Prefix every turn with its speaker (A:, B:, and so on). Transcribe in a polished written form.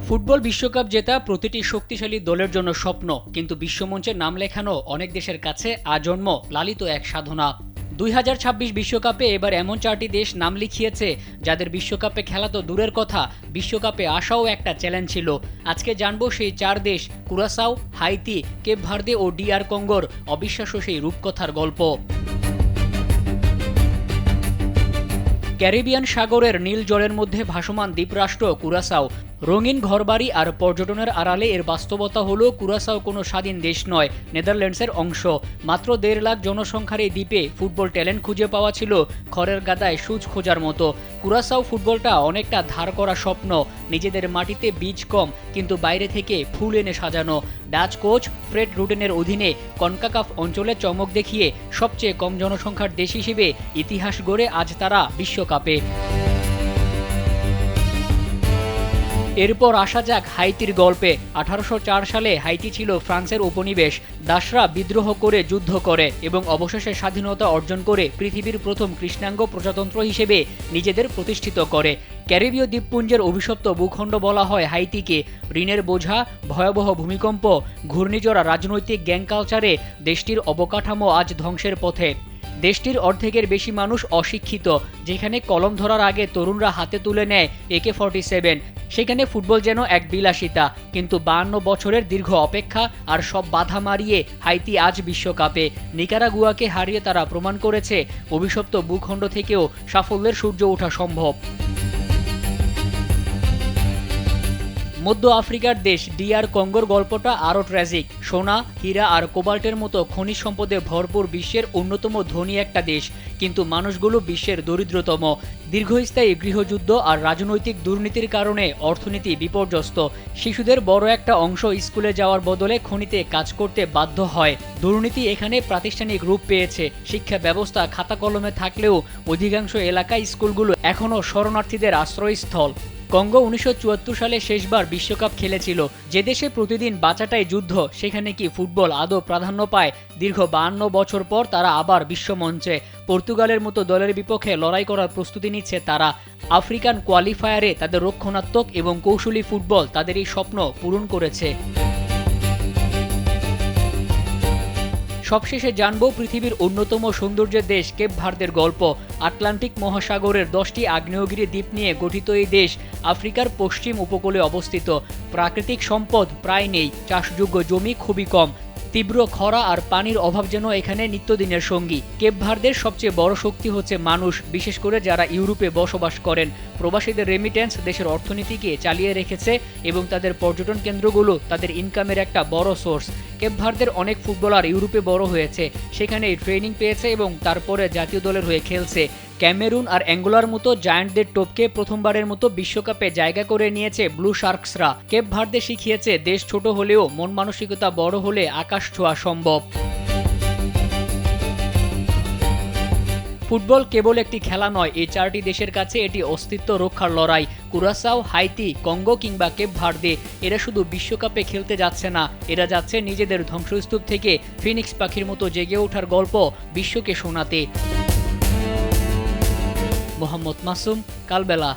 A: Football বিশ্বকাপ জেতা প্রতিটি শক্তিশালী দলের জন্য স্বপ্ন, কিন্তু বিশ্বমঞ্চে নাম লেখানো অনেক দেশের কাছে আজন্ম লালিত এক সাধনা। 2026 বিশ্বকাপে এবার এমন 4টি দেশ নাম লিখিয়েছে যাদের বিশ্বকাপে খেলা তো দূরের কথা, বিশ্বকাপে আসাও একটা চ্যালেঞ্জ ছিল। আজকে জানবো সেই 4 দেশ কুরাসাও, হাইতি, কেপ ভার্দে ও ডিআর কঙ্গোর অবিশ্বাস্য সেই রূপকথার গল্প। ক্যারিবিয়ান সাগরের নীল জলের মধ্যে ভাসমান দ্বীপরাষ্ট্র কুরাসাও। রঙিন ঘরবাড়ি আর পর্যটনের আড়ালে এর বাস্তবতা হলো কুরাসাও কোনো স্বাধীন দেশ নয়, নেদারল্যান্ডসের অংশ। মাত্র 1.5 লাখ জনসংখ্যার এই দ্বীপে ফুটবল ট্যালেন্ট খুঁজে পাওয়া ছিল খড়ের গাদায় সূচ খোঁজার মতো। কুরাসাও ফুটবলটা অনেকটা ধার করা স্বপ্ন, নিজেদের মাটিতে বীজ কম কিন্তু বাইরে থেকে ফুল এনে সাজানো। ডাচ কোচ ফ্রেড রুডেনের অধীনে কনকাকাফ অঞ্চলে চমক দেখিয়ে সবচেয়ে কম জনসংখ্যার দেশ হিসেবে ইতিহাস গড়ে আজ তারা বিশ্বকাপে। এরপর আসা যাক হাইতির গল্পে। 1804 সালে হাইতি ছিল ফ্রান্সের উপনিবেশ। দাসরা বিদ্রোহ করে যুদ্ধ করে এবং অবশেষে স্বাধীনতা অর্জন করে পৃথিবীর প্রথম কৃষ্ণাঙ্গ প্রজাতন্ত্র হিসেবে নিজেদের প্রতিষ্ঠিত করে। ক্যারিবীয় দ্বীপপুঞ্জের অভিশপ্ত ভূখণ্ড বলা হয় হাইতিকে। ঋণের বোঝা, ভয়াবহ ভূমিকম্প, ঘূর্ণিঝড়, রাজনৈতিক গ্যাং কালচারে দেশটির অবকাঠামো আজ ধ্বংসের পথে। দেশটির অর্ধেকের বেশি মানুষ অশিক্ষিত। যেখানে কলম ধরার আগে তরুণরা হাতে তুলে নেয় AK-47, সেখানে ফুটবল যেন এক বিলাসিতা। কিন্তু 52 বছরের দীর্ঘ অপেক্ষা আর সব বাধা মারিয়ে হাইতি আজ বিশ্বকাপে। নিকারাগুয়াকে হারিয়ে তারা প্রমাণ করেছে অভিশপ্ত ভূখণ্ড থেকেও সাফল্যের সূর্য ওঠা সম্ভব। মধ্য আফ্রিকার দেশ ডিআর কঙ্গোর গল্পটা আরও ট্র্যাজিক। সোনা, হীরা আর কোবাল্টের মতো খনিজ সম্পদে ভরপুর বিশ্বের অন্যতম ধনী একটা দেশ, কিন্তু মানুষগুলো বিশ্বের দরিদ্রতম। দীর্ঘস্থায়ী গৃহযুদ্ধ আর রাজনৈতিক দুর্নীতির কারণে অর্থনীতি বিপর্যস্ত। শিশুদের বড় একটা অংশ স্কুলে যাওয়ার বদলে খনিতে কাজ করতে বাধ্য হয়। দুর্নীতি এখানে প্রাতিষ্ঠানিক রূপ পেয়েছে। শিক্ষা ব্যবস্থা খাতা কলমে থাকলেও অধিকাংশ এলাকায় স্কুলগুলো এখনও শরণার্থীদের আশ্রয়স্থল। কঙ্গো 1974 সালে শেষবার বিশ্বকাপ খেলেছিল। যে দেশে প্রতিদিন বাঁচাটাই যুদ্ধ, সেখানে কি ফুটবল আদৌ প্রাধান্য পায়? দীর্ঘ 52 বছর পর তারা আবার বিশ্বমঞ্চে। পর্তুগালের মতো দলের বিপক্ষে লড়াই করার প্রস্তুতি নিচ্ছে তারা। আফ্রিকান কোয়ালিফায়ারে তাদের রক্ষণাত্মক এবং কৌশলী ফুটবল তাদের এই স্বপ্ন পূরণ করেছে। সবশেষে জানবো পৃথিবীর অন্যতম সৌন্দর্যের দেশ কেপ ভার্দের গল্প। আটলান্টিক মহাসাগরের 10টি আগ্নেয়গিরি দ্বীপ নিয়ে গঠিত এই দেশ আফ্রিকার পশ্চিম উপকূলে অবস্থিত। প্রাকৃতিক সম্পদ প্রায় নেই, চাষযোগ্য জমি খুবই কম। তীব্র খরা আর পানির অভাব যেন এখানে নিত্যদিনের সঙ্গী। কেপ ভার্দের সবচেয়ে বড় শক্তি হচ্ছে মানুষ, বিশেষ করে যারা ইউরোপে বসবাস করেন। প্রবাসীদের রেমিটেন্স দেশের অর্থনীতিকে চালিয়ে রেখেছে এবং তাদের পর্যটন কেন্দ্রগুলো তাদের ইনকামের একটা বড় সোর্স। কেপ ভার্দের অনেক ফুটবলার ইউরোপে বড় হয়েছে, সেখানেই ট্রেনিং পেয়েছে এবং তারপরে জাতীয় দলের হয়ে খেলছে। ক্যামেরুন আর অ্যাঙ্গোলার মতো জায়ান্টদের টপকে প্রথমবারের মতো বিশ্বকাপে জায়গা করে নিয়েছে ব্লু শার্কসরা। কেপ ভার্দে শিখিয়েছে দেশ ছোট হলেও মন মানসিকতা বড় হলে আকাশ ছোঁয়া সম্ভব। ফুটবল কেবল একটি খেলা নয়, এই 4টি দেশের কাছে এটি অস্তিত্ব রক্ষার লড়াই। কুরাসাও, হাইতি, কঙ্গো কিংবা কেপ ভার্দে এরা শুধু বিশ্বকাপে খেলতে যাচ্ছে না, এরা যাচ্ছে নিজেদের ধ্বংসস্তূপ থেকে ফিনিক্স পাখির মতো জেগে ওঠার গল্প বিশ্বকে শোনাতে। মোহাম্মদ মাসুম, কালবেলা।